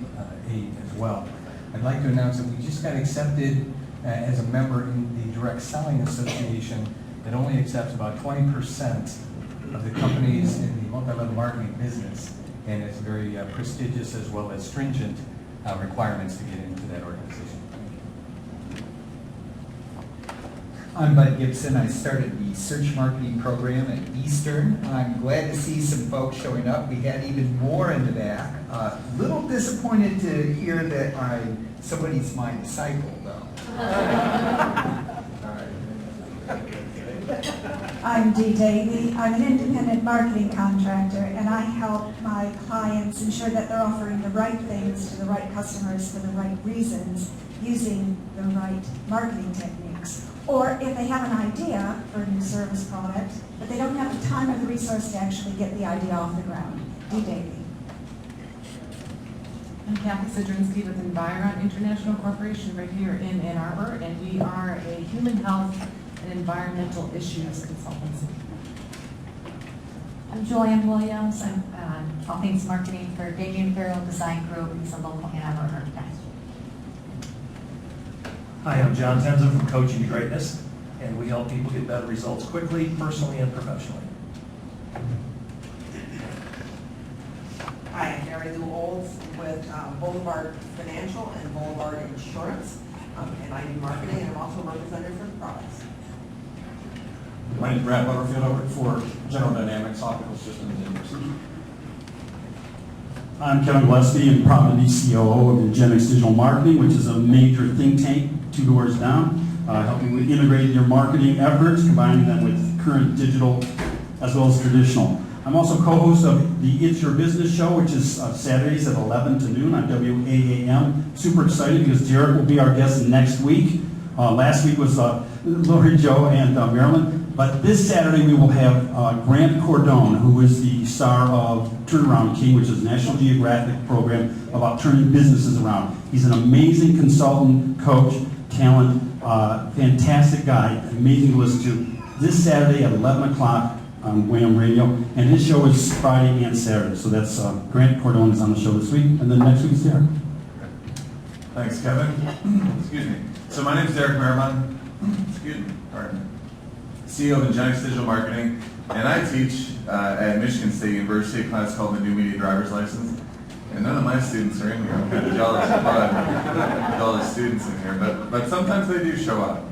aid as well. I'd like to announce that we just got accepted as a member in the Direct Selling Association that only accepts about 20% of the companies in the multi-level marketing business. And it's very prestigious as well as stringent requirements to get into that organization. I'm Bud Gibson. I started the search marketing program at Eastern. I'm glad to see some folks showing up. We had even more in the back. Little disappointed to hear that somebody's my disciple, though. I'm Dee Davey. I'm an independent marketing contractor, and I help my clients ensure that they're offering the right things to the right customers for the right reasons, using the right marketing techniques. Or if they have an idea for a new service product, but they don't have the time or the resource to actually get the idea off the ground. Dee Davey. I'm Kathy Sidrinsky with Environ International Corporation right here in Ann Arbor, and we are a human health and environmental issues consultancy. I'm Julianne Williams. I'm all things marketing for Damien Farrell Design Group. He's a local Ann Arbor architect. Hi, I'm John Tenza from Coaching Greatness, and we help people get better results quickly, personally and professionally. Hi, I'm Mary Lou Olds with Boulevard Financial and Boulevard Insurance, and I do marketing, and I'm also a representative for the products. My name is Brad Butterfield. I work for General Dynamics Optical Systems Industry. I'm Kevin Gillespie, and proud to be COO of Ingenix Digital Marketing, which is a major think tank 2 doors down, helping with integrating your marketing efforts, combining them with current digital as well as traditional. I'm also co-host of the It's Your Business Show, which is Saturdays at 11 to noon on WAAM. Super excited because Derek will be our guest next week. Last week was Lori, Joe, and Marilyn. But this Saturday we will have Grant Cordone, who is the star of Turnaround King, which is a National Geographic program about turning businesses around. He's an amazing consultant, coach, talent, fantastic guy, amazing to listen to. This Saturday at 11 o'clock on WAM Radio, and his show is Friday and Saturday. So that's Grant Cordone is on the show this week, and then next week's Derek. Thanks, Kevin. Excuse me. So my name is Derek Merriman. Excuse me. Pardon me. CEO of Ingenix Digital Marketing, and I teach at Michigan State University a class called the New Media Driver's License. And none of my students are in here. I'm kind of jealous of all the students in here, but sometimes they do show up.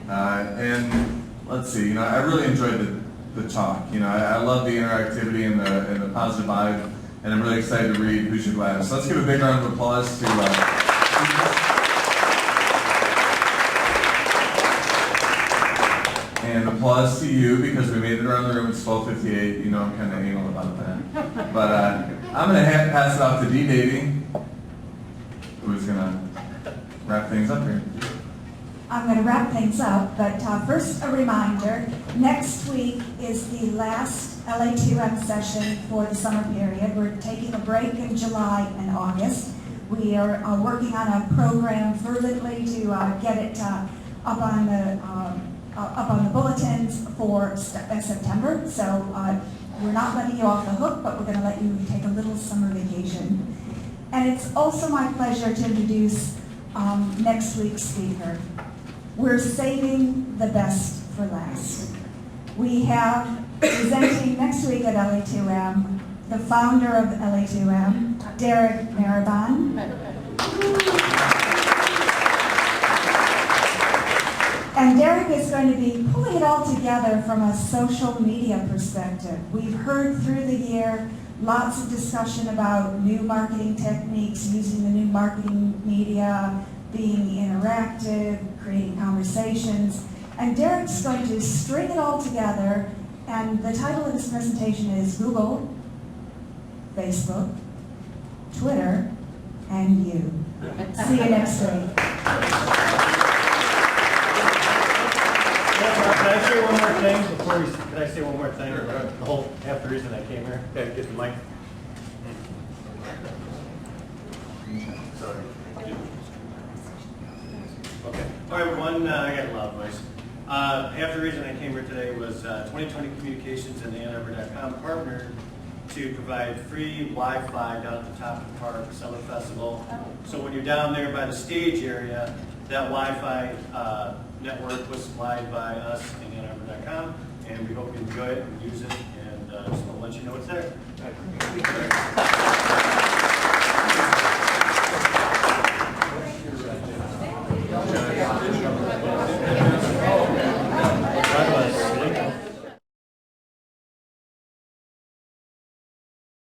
And let's see, I really enjoyed the talk. I love the interactivity and the positive vibe, and I'm really excited to read Who's Your Glass. So let's give a big round of applause to. And applause to you because we made it around the room. It's 12:58. I'm kind of anal about that. But I'm going to pass it off to Dee Davey, who's going to wrap things up here. I'm going to wrap things up, but first a reminder, next week is the last LA2M session for the summer period. We're taking a break in July and August. We are working on a program fervently to get it up on the bulletins for September. So we're not letting you off the hook, but we're going to let you take a little summer vacation. And it's also my pleasure to introduce next week's speaker. We're saving the best for last. We have presenting next week at LA2M the founder of LA2M, Derek Maribon. And Derek is going to be pulling it all together from a social media perspective. We've heard through the year lots of discussion about new marketing techniques, using the new marketing media, being interactive, creating conversations. And Derek's going to string it all together, and the title of his presentation is Google, Facebook, Twitter, and you. See you next week. Can I say one more thing before we? Can I say one more thing? The whole half the reason I came here. Okay, get the mic. Sorry. Okay. All right, I got a loud voice. Half the reason I came here today was 2020 Communications and AnnArbor.com partnered to provide free Wi-Fi down at the top of the park Summer Festival. So when you're down there by the stage area, that Wi-Fi network was supplied by us in AnnArbor.com, and we hope you enjoy it and use it, and just want to let you know it's there.